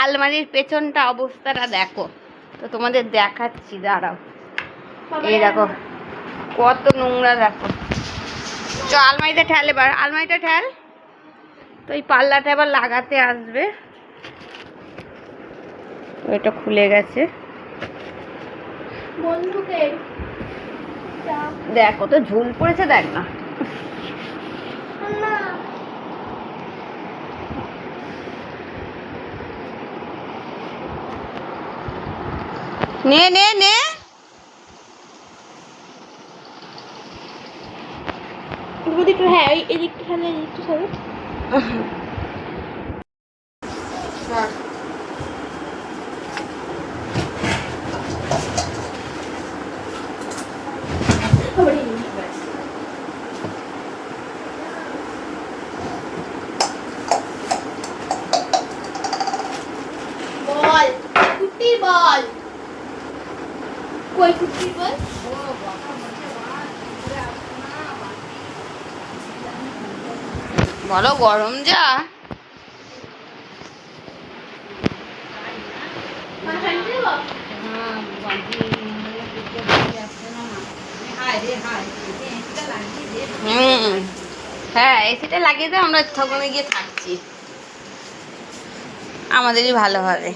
আলমারির পেছনটা অবস্থাটা দেখো, তো তোমাদের দেখাচ্ছি, দাঁড়াও। এই দেখো কত নোংরা, দেখো। চ আলমারিটা ঠেল, এবার আলমারিটা ঠেল। তো এই পাল্লাটা এবার লাগাতে আসবে। ওইটা খুলে গেছে বন্ধুকে দেখ, কত ঝুল পড়েছে, দেখ না। নে নে নে, একটু, হ্যাঁ এদিকটা ঠান্ডা, এদিকটা সরো। বল কুটির বল, কই কুটির বল? বলো গরম যা। হ্যাঁ, এসিটা লাগিয়ে দাও, আমরা ওখানে গিয়ে থাকছি, আমাদেরই ভালো হবে।